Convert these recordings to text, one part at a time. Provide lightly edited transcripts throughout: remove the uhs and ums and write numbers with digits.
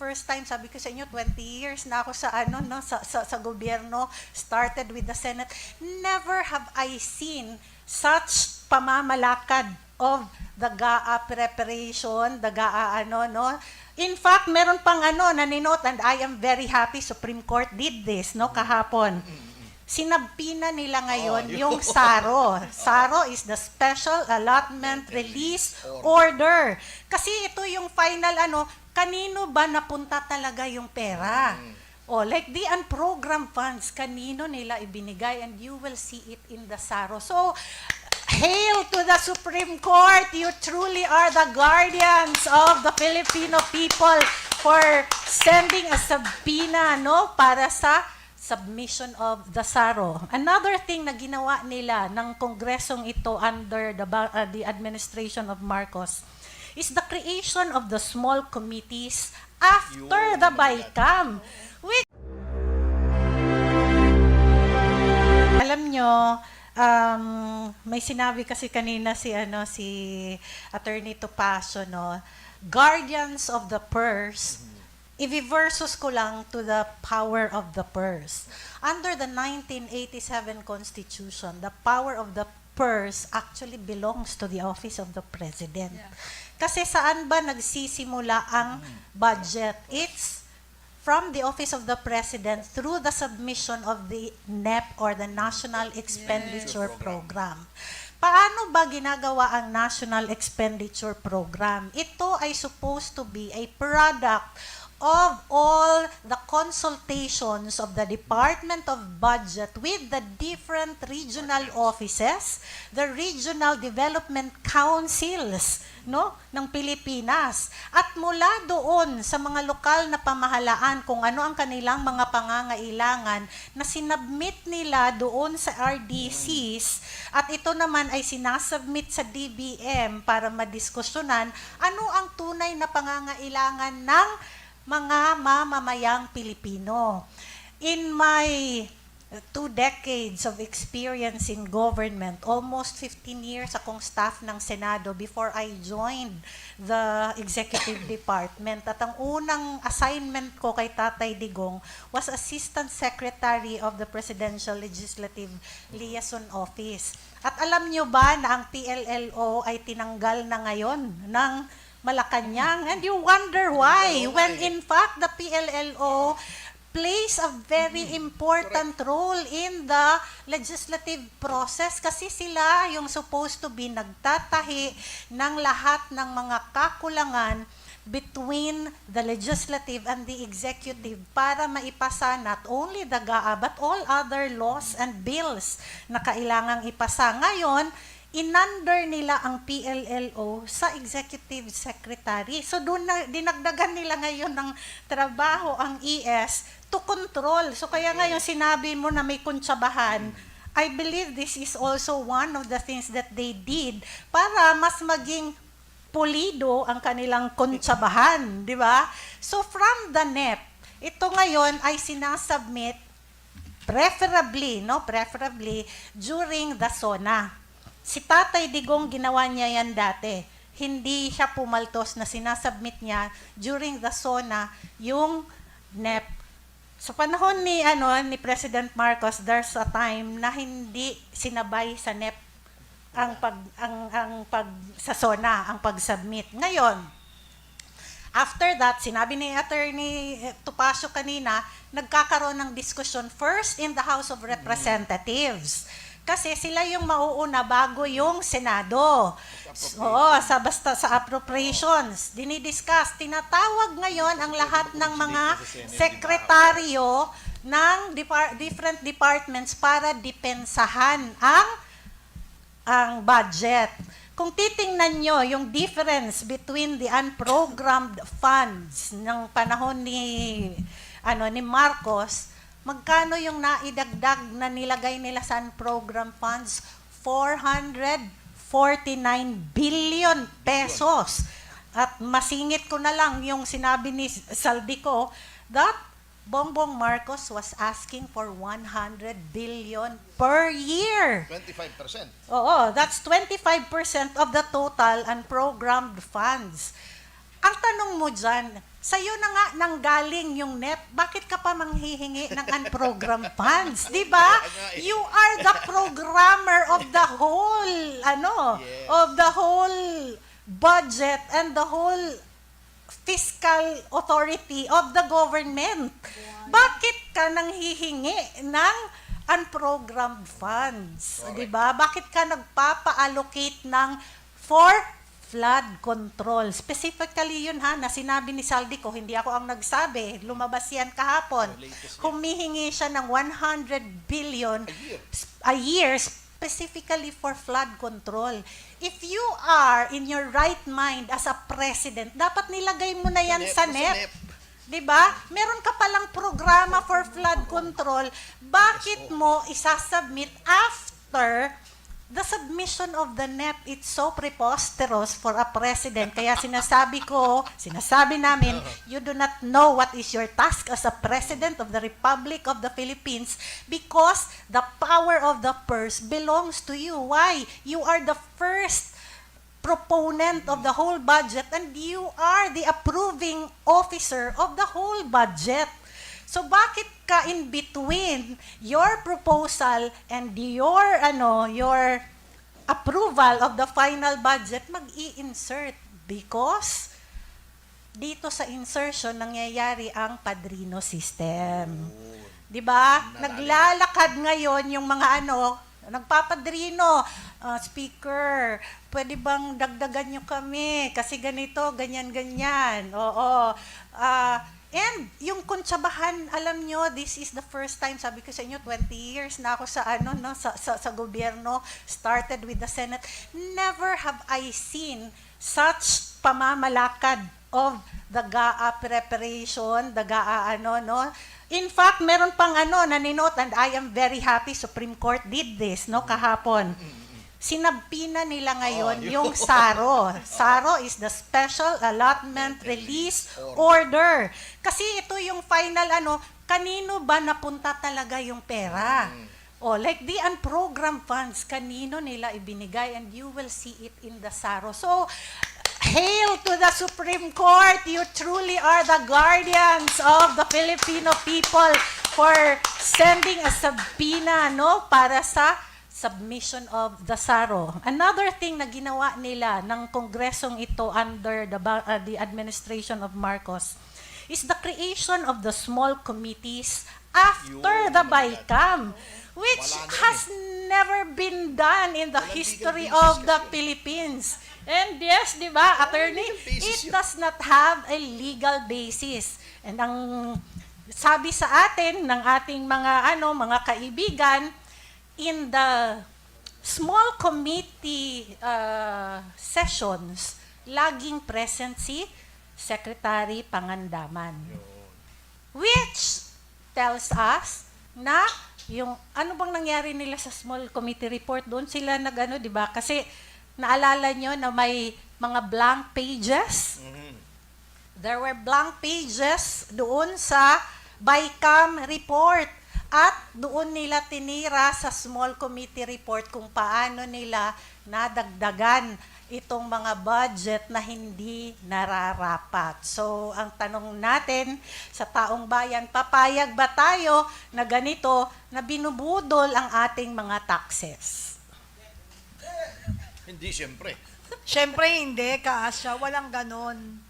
first time, sabi ko sa inyo, 20 years na ako sa ano no sa gobyerno, started with the Senate. Never have I seen such pamamalakad of the GAA preparation, the GAA no. In fact, meron pang naninot, and I am very happy Supreme Court did this kahapon. Sinabpina nila ngayon yung SARO. SARO is the Special Allotment Release Order. Kasi ito yung final kanino ba napunta talaga yung pera? Like the unprogrammed funds, kanino nila ibinigay, and you will see it in the SARO. So, hail to the Supreme Court! You truly are the guardians of the Filipino people for sending a subpoena para sa submission of the SARO. Another thing na ginawa nila ng kongresong ito under the administration of Marcos is the creation of the small committees after the BICAM. Alam nyo, may sinabi kasi kanina si Attorney Topacio, guardians of the purse. I-versus ko lang to the power of the purse. Under the 1987 Constitution, the power of the purse actually belongs to the office of the President. Yeah. Kasi saan ba nagsisimula ang budget? It's from the office of the President through the submission of the NEP or the National Expenditure Program. Paano ba ginagawa ang National Expenditure Program? Ito ay supposed to be a product of all the consultations of the Department of Budget with the different regional offices, the regional development councils ng Pilipinas. At mula doon sa mga lokal na pamahalaan kung ano ang kanilang mga pangangailangan na sinabmit nila doon sa RDCs, at ito naman ay sinasubmit sa DBM para madiskusyonan ano ang tunay na pangangailangan ng mga mamamayang Pilipino. In my 2 decades of experience in government, almost 15 years akong staff ng Senado before I joined the executive department. At ang unang assignment ko kay Tatay Digong was Assistant Secretary of the Presidential Legislative Liaison Office. At alam nyo ba na ang PLLO ay tinanggal na ngayon ng Malacanang, and you wonder why, when in fact the PLLO plays a very important role in the legislative process kasi sila yung supposed to be nagtatahi ng lahat ng mga kakulangan between the legislative and the executive para maipasa not only the GAA but all other laws and bills na kailangang ipasa. Ngayon, inander nila ang PLLO sa executive secretary. So doon na dinagdagan nila ngayon ng trabaho ang ES to control. So kaya ngayon sinabi mo na may kuntsabahan, I believe this is also one of the things that they did para mas maging pulido ang kanilang kuntsabahan, di ba? So from the NEP, ito ngayon ay sinasubmit preferably during the SONA. Si Tatay Digong ginawa niya yan dati. Hindi siya pumaltos na sinasubmit niya during the SONA yung NEP. Sa panahon ni President Marcos, there's a time na hindi sinabay sa NEP sa SONA ang pag-submit. Ngayon, after that, sinabi ni Attorney Topacio kanina, nagkakaroon ng discussion first in the House of Representatives. Kasi sila yung mauuna bago yung Senado. Basta sa appropriations. Dinidiscuss. Tinatawag ngayon ang lahat ng mga sekretaryo ng different departments para depensahan ang budget. Kung titingnan nyo yung difference between the unprogrammed funds ng panahon ni Marcos, magkano yung naidagdag na nilagay nila sa program funds? 449 billion pesos. At masingit ko na lang yung sinabi ni Saldico that Bongbong Marcos was asking for 100 billion per year. 25%. Oo, that's 25% of the total unprogrammed funds. Ang tanong mo dyan, Sa'yo na nga nanggaling yung NEP. Bakit ka pa manghihingi ng unprogrammed funds? Di ba? You are the programmer of the whole, of the whole budget and the whole fiscal authority of the government. Bakit ka nanghihingi ng unprogrammed funds? Di ba? Bakit ka nagpapa-allocate ng for flood control? Specifically yun na sinabi ni Saldico, hindi ako ang nagsabi, lumabas yan kahapon. Humihingi siya ng 100 billion a year specifically for flood control. If you are in your right mind as a president, dapat nilagay mo na yan sa NEP. Diba? Meron ka palang programa for flood control, bakit mo isasubmit after the submission of the NEP? It's so preposterous for a president. Kaya sinasabi namin, you do not know what is your task as a president of the Republic of the Philippines because the power of the purse belongs to you. Why? You are the first proponent of the whole budget and you are the approving officer of the whole budget. So bakit ka in between your proposal and your approval of the final budget mag-i-insert? Because dito sa insertion nangyayari ang padrino system. 'Di ba? Naglalakad ngayon yung mga nagpapadrino, speaker, pwede bang dagdagan nyo kami? Kasi ganito, ganyan-ganyan. Oo. And yung kuntsabahan, alam nyo, this is the first time, sabi ko sa inyo, 20 years na ako sa gobyerno, started with the Senate. Never have I seen such pamamalakad of the GAA preparation, the GAA In fact, meron pang naninote, and I am very happy Supreme Court did this, kahapon. Sinabpina nila ngayon yung SARO. SARO is the Special Allotment Release Order. Kasi ito yung final kanino ba napunta talaga yung pera? Like the unprogrammed funds, kanino nila ibinigay, and you will see it in the SARO. So, hail to the Supreme Court! You truly are the guardians of the Filipino people for sending a subpoena, para sa submission of the SARO. Another thing na ginawa nila ng kongresong ito under the administration of Marcos is the creation of the small committees after the BICAM, which has never been done in the history of the Philippines. And yes, di ba, attorney, it does not have a legal basis. And ang sabi sa atin ng ating mga kaibigan, in the small committee sessions, laging present si Secretary Pangandaman. Which tells us na yung ano bang nangyari nila sa small committee report, doon sila di ba? Kasi naalala nyo na may mga blank pages? There were blank pages doon sa BICAM report. At doon nila tinira sa small committee report kung paano nila nadagdagan itong mga budget na hindi nararapat. So, ang tanong natin sa taong bayan, papayag ba tayo na ganito, na binubudol ang ating mga taxes? Hindi, siyempre. Siyempre hindi, Kaasya. Walang ganon.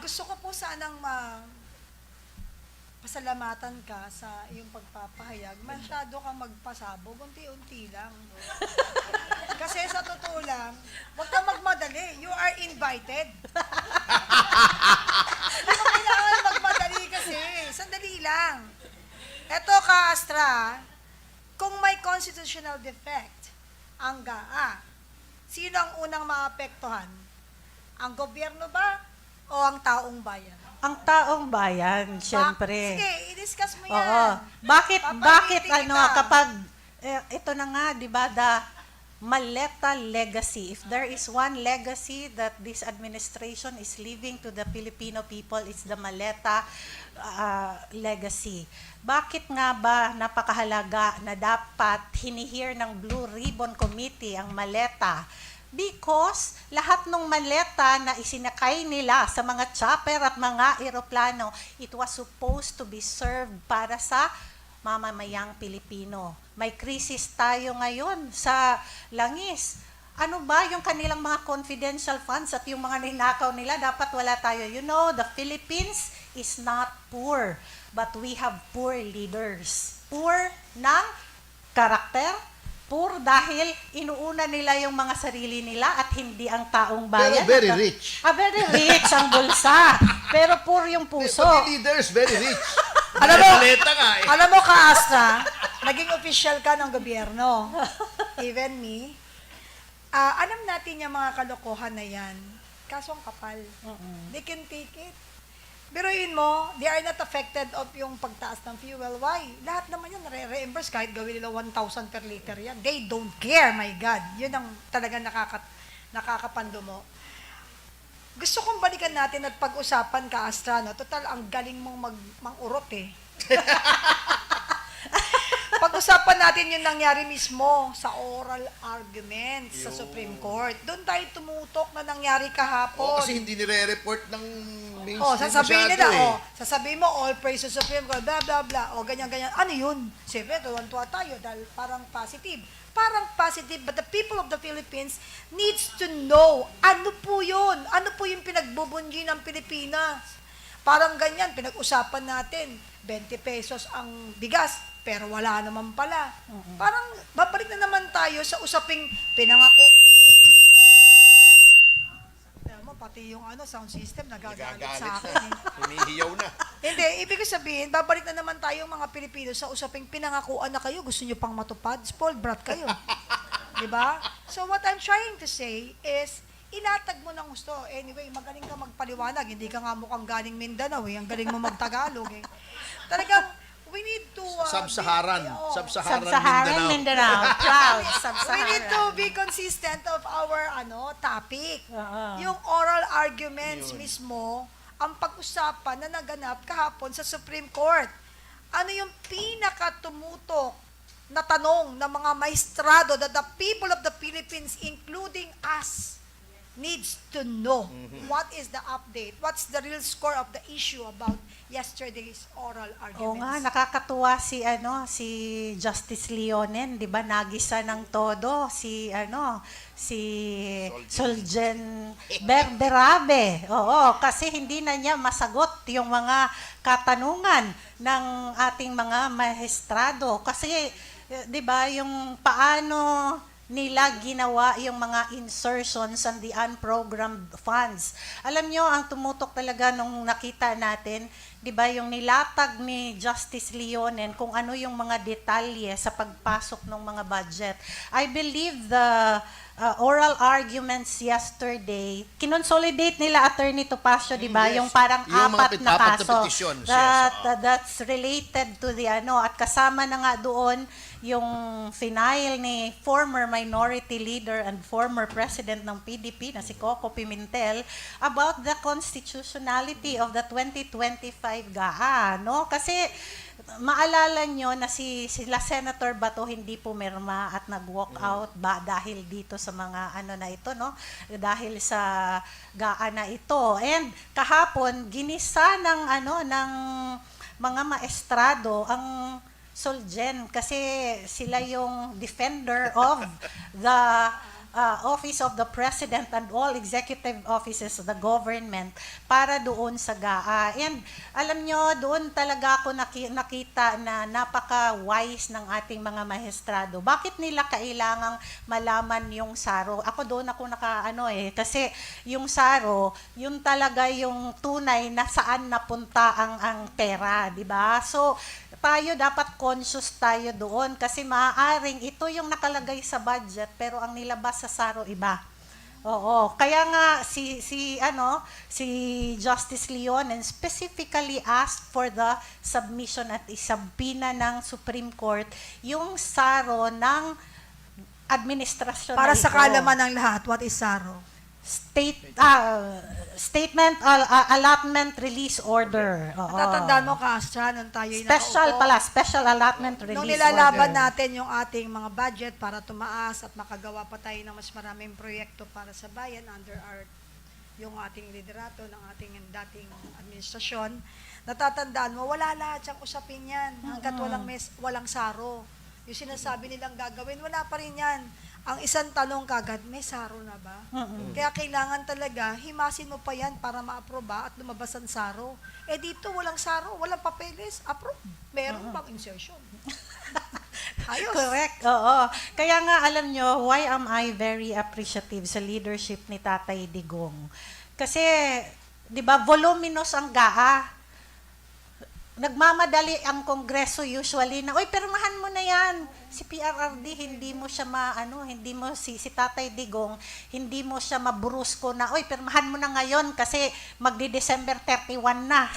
Gusto ko po sanang pasalamatan ka sa iyong pagpapahayag. Masyado kang magpasabog, unti-unti lang. Kasi sa totoo lang, huwag kang magmadali. You are invited. Hindi mo kailangan magmadali kasi. Sandali lang. Eto ka, Astra, kung may constitutional defect ang GAA, sino ang unang maapektuhan? Ang gobyerno ba o ang taong bayan? Ang taong bayan, syempre. Sige, i-discuss mo yan. Oo. Bakit Papalitin kita. kapag ito na nga, 'di ba, the Maleta legacy. If there is one legacy that this administration is leaving to the Filipino people, it's the Maleta legacy. Bakit nga ba napakahalaga na dapat hinihir ng Blue Ribbon Committee ang Maleta Because lahat ng maleta na isinakay nila sa mga chopper at mga eroplano, it was supposed to be served para sa mamamayang Pilipino. May krisis tayo ngayon sa langis. Ano ba yung kanilang mga confidential funds at yung mga ninakaw nila? Dapat wala tayo. You know, the Philippines is not poor, but we have poor leaders. Poor ng karakter, poor dahil inuuna nila yung mga sarili nila at hindi ang taong bayan. Pero very rich. Very rich ang bulsa. Pero poor yung puso. Pati leaders, very rich. Alam mo, Maleta nga eh. alam mo ka, Astra, naging official ka ng gobyerno. Even me. Alam natin yung mga kalokohan na yan. Kaso ang kapal. They can take it. Biruin mo, they are not affected of yung pagtaas ng fuel. Why? Lahat naman yan, re-reimburse kahit gawin nila 1,000 per liter yan. They don't care, my God. Yun ang talaga nakakapando mo. Gusto kong balikan natin at pag-usapan ka, Astra, no? Total, ang galing mong mang-urot eh. Pag-usapan natin yung nangyari mismo sa oral arguments sa Supreme Court. Doon tayo tumutok na nangyari kahapon. Kasi hindi nire-report ng mainstream sasabihin masyado nila, sasabihin mo, all praise to Supreme Court, blah, blah, blah, ganyan-ganyan. Ano yun? Siyempre, tuwan-tuwa tayo dahil parang positive. Parang positive, but the people of the Philippines needs to know, ano po yun? Ano po yung pinagbubunyi ng Pilipinas? Parang ganyan, pinag-usapan natin, 20 pesos ang bigas, pero wala naman pala. Parang babalik na naman tayo sa usaping pinangako. Alam mo, pati yung sound system nagagalit sa akin. Hinihiyaw na. Hindi, ibig sabihin, babalik na naman tayo mga Pilipino sa usaping pinangakuan na kayo, gusto nyo pang matupad, spoiled brat kayo. Diba? So what I'm trying to say is, ilatag mo ng gusto. Anyway, magaling ka magpaliwanag. Hindi ka nga mukhang galing Mindanao eh. Ang galing mo magtagalog eh. Talagang, we need to... Sub-Saharan. Sub-Saharan Mindanao. Proud. Sub-Saharan. We need to be consistent of our topic. Oo. Yung oral arguments mismo, ang pag-usapan na naganap kahapon sa Supreme Court. Ano yung pinaka-tumutok na tanong ng mga maestrado that the people of the Philippines, including us, needs to know what is the update, what's the real score of the issue about yesterday's oral arguments. Oo nga, nakakatuwa si Justice Leonen, 'di ba? Nagisa ng todo si Solgen Berabe. Oo, kasi hindi na niya masagot yung mga katanungan ng ating mga maestrado kasi 'di ba, yung paano nila ginawa yung mga insertions on the unprogrammed funds. Alam nyo, ang tumutok talaga nung nakita natin, di ba, yung nilatag ni Justice Leonen kung ano yung mga detalye sa pagpasok ng mga budget. I believe the oral arguments yesterday, kinonsolidate nila Attorney Topacio, di ba, Yes. yung parang Yung apat na na kaso petitions, that's related to the at kasama na nga doon yung final ni former minority leader and former president ng PDP na si Coco Pimentel about the constitutionality of the 2025 GAA, no? Kasi maalala nyo na sila Senator Bato hindi pumirma at nag-walk out ba dahil dito sa mga na ito, no? Dahil sa GAA na ito. And kahapon ginisa ng mga maestrado ang Solgen kasi sila yung defender of the Office of the President and all executive offices of the government para doon sa GAA. And alam nyo, doon talaga ako nakita na napaka-wise ng ating mga maestrado. Bakit nila kailangang malaman yung SARO? Ako doon ako kasi yung SARO, yun talaga yung tunay na saan napunta ang pera, di ba? So, tayo dapat conscious tayo doon kasi maaaring ito yung nakalagay sa budget pero ang nilabas sa SARO iba. Oo, kaya nga si Justice Leonen specifically asked for the submission at isabina ng Supreme Court yung SARO ng administrasyon Para na sa ito. kalaman ng lahat, what is SARO? Statement allotment release order. Oo. Natatandaan mo, Astra, nung tayo'y Special allotment release nung nilalaban order. natin yung ating mga budget para tumaas at makagawa pa tayo ng mas maraming proyekto para sa bayan under yung ating liderato ng ating dating administrasyon, natatandaan mo, wala lahat siyang usapin yan hanggat walang saro. Yung sinasabi nilang gagawin, wala pa rin yan. Ang isang tanong kagad, may saro na ba? Kaya kailangan talaga, himasin mo pa yan para ma-aproba at lumabas ang saro. Eh dito, walang saro, walang papeles, approve. Meron pang insertion. Ayos. Correct, oo. Kaya nga alam nyo, why am I very appreciative sa leadership ni Tatay Digong? Kasi, di ba, voluminous ang GAA. Nagmamadali ang Kongreso usually na, oy, pirmahan mo na yan. Si PRRD, hindi mo siya hindi mo si Tatay Digong, hindi mo siya mabrusko na, oy, pirmahan mo na ngayon kasi magdi-December 31 na.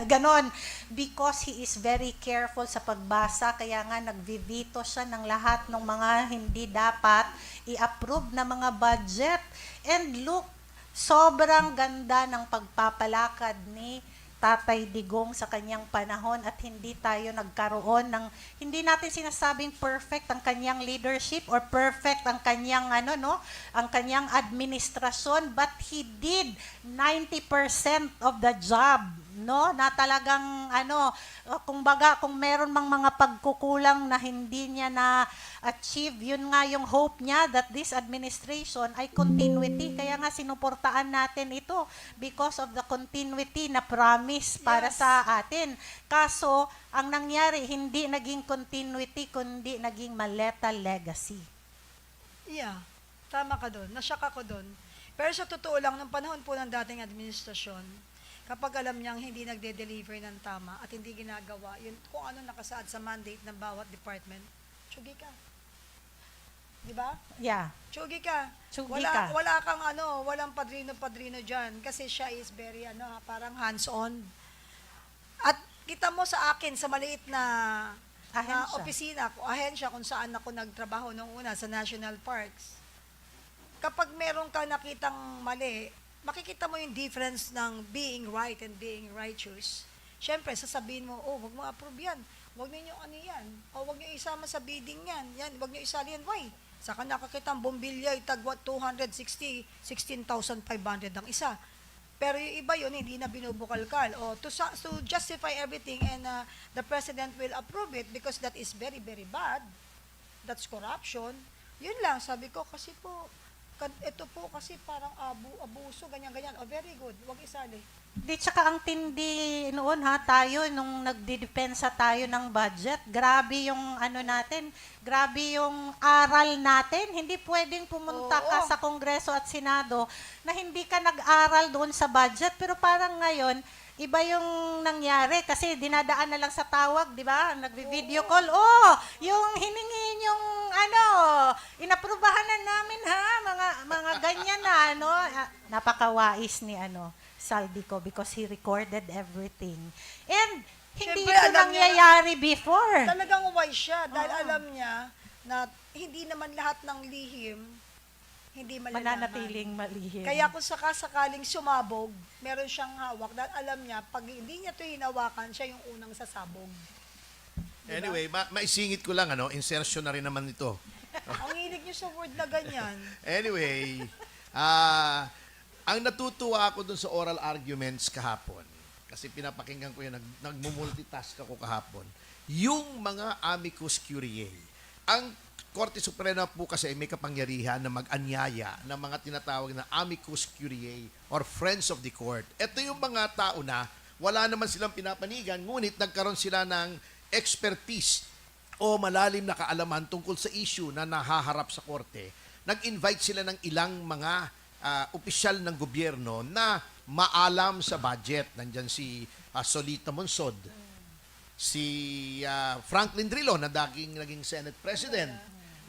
Ganon. Because he is very careful sa pagbasa, kaya nga nagvivito siya ng lahat ng mga hindi dapat i-approve na mga budget. And look, sobrang ganda ng pagpapalakad ni Tatay Digong sa kanyang panahon at hindi tayo nagkaroon ng, hindi natin sinasabing perfect ang kanyang leadership or perfect ang kanyang ang kanyang administrasyon, but he did 90% of the job, no? Na talagang kumbaga kung meron mang mga pagkukulang na hindi niya na achieve, yun nga yung hope niya that this administration ay continuity. Kaya nga sinuportaan natin ito because of the continuity na promise para sa atin. Kaso, ang nangyari, hindi naging continuity, kundi naging maleta legacy. Yeah, tama ka doon. Nasyak ako doon. Pero sa totoo lang, ng panahon po ng dating administrasyon, kapag alam niyang hindi nagde-deliver ng tama at hindi ginagawa, yun, kung ano nakasaad sa mandate ng bawat department, tsugi ka. Di ba? Yeah. Tsugi ka. Tsugi ka. Wala kang walang padrino-padrino dyan kasi siya is very parang hands-on. At kita mo sa akin sa maliit na Ahensya. opisina, ahensya kung saan ako nagtrabaho nung una sa National Parks. Kapag meron ka nakitang mali, makikita mo yung difference ng being right and being righteous. Siyempre, sasabihin mo, wag mo approve yan. Wag niyo yan. O wag niyo isama sa bidding yan. Yan, wag niyo isali yan. Why? Saka nakakita ang bombilya, tagwa 16,500 ang isa. Pero yung iba yun, hindi na binubukalkal. O to justify everything and the president will approve it because that is very, very bad. That's corruption. Yun lang, sabi ko, kasi po, ito po kasi parang abuso, ganyan-ganyan. O very good, wag isali. Di tsaka ang tindi noon tayo nung nagdidepensa tayo ng budget, grabe yung natin, grabe yung aral natin. Hindi pwedeng pumunta ka sa Kongreso at Senado na hindi ka nag-aral doon sa budget, pero parang ngayon iba yung nangyari kasi dinadaan na lang sa tawag, di ba? Nagvi-video call. Yung hiningin yung inaprubahan na namin mga ganyan na napakawais ni Saldico because he recorded everything. And hindi Siyempre, ito alam niya nangyayari before. Talagang wise siya dahil alam niya na hindi naman lahat ng lihim hindi malalaman. Mananatiling malihim. Kaya kung sakaling sumabog, meron siyang hawak dahil alam niya, pag hindi niya ito hinawakan, siya yung unang sasabog. Diba? Anyway, maisingit ko lang, insertion na rin naman ito. Ang hilig niyo sa word na ganyan. Anyway, ang natutuwa ako dun sa oral arguments kahapon, kasi pinapakinggan ko yan, nagmumultitask ako kahapon, yung mga amicus curiae. Ang Korte Suprema po kasi may kapangyarihan na mag-anyaya ng mga tinatawag na amicus curiae or friends of the court. Ito yung mga tao na wala naman silang pinapanigan, ngunit nagkaroon sila ng expertise o malalim na kaalaman tungkol sa issue na nahaharap sa korte. Nag-invite sila ng ilang mga opisyal ng gobyerno na maalam sa budget. Nandyan si Solita Monsod, si Franklin Drilon na naging Senate President,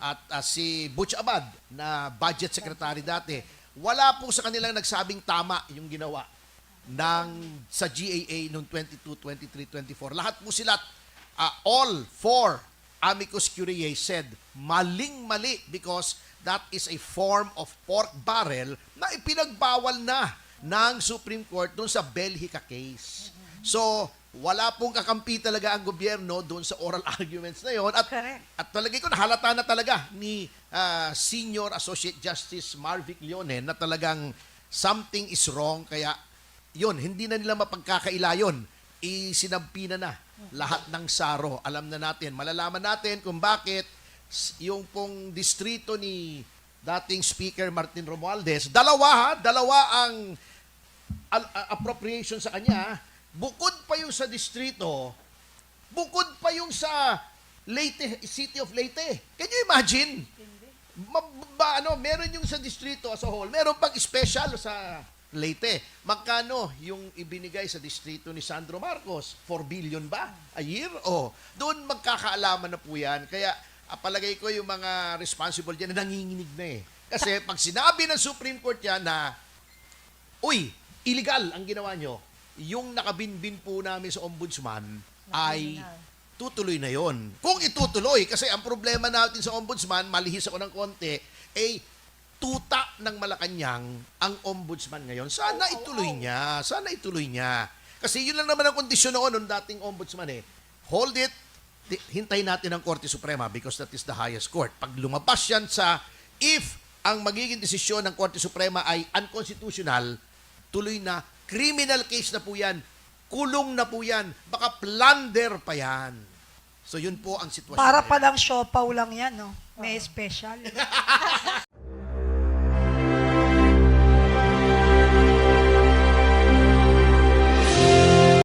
at si Butch Abad na budget secretary dati. Wala po sa kanilang nagsabing tama yung ginawa sa GAA noong 22, 23, 24. Lahat po sila all for amicus curiae said, maling-mali because that is a form of pork barrel na ipinagbawal na ng Supreme Court doon sa Belhica case. So, wala pong kakampi talaga ang gobyerno doon sa oral arguments na yon. Correct. At palagay ko, nahalata na talaga ni Senior Associate Justice Marvic Leonen na talagang something is wrong. Kaya, yun, hindi na nila mapagkakaila yun. Isinampi na lahat ng saro. Alam na natin, malalaman natin kung bakit yung pong distrito ni dating Speaker Martin Romualdez, dalawa ang appropriation sa kanya, bukod pa yung sa distrito, bukod pa yung sa Leyte, City of Leyte. Can you imagine? Meron yung sa distrito as a whole, meron pang special sa Leyte. Magkano yung ibinigay sa distrito ni Sandro Marcos? 4 billion ba a year? Doon magkakaalaman na po yan. Kaya palagay ko yung mga responsible dyan na nanginginig na eh. Kasi pag sinabi ng Supreme Court yan na, uy, illegal ang ginawa nyo, yung nakabinbin po namin sa ombudsman ay tutuloy na yon. Kung itutuloy, kasi ang problema natin sa ombudsman, malihis ako ng konti, tuta ng Malacanang ang ombudsman ngayon. Sana ituloy niya. Sana ituloy niya. Kasi yun lang naman ang kondisyon noon ng dating ombudsman eh. Hold it, hintayin natin ang Korte Suprema because that is the highest court. Pag lumabas yan if ang magiging desisyon ng Korte Suprema ay unconstitutional, tuloy na, criminal case na po yan, kulong na po yan, baka plunder pa yan. So yun po ang sitwasyon. Para palang siopaw lang yan, no? May special.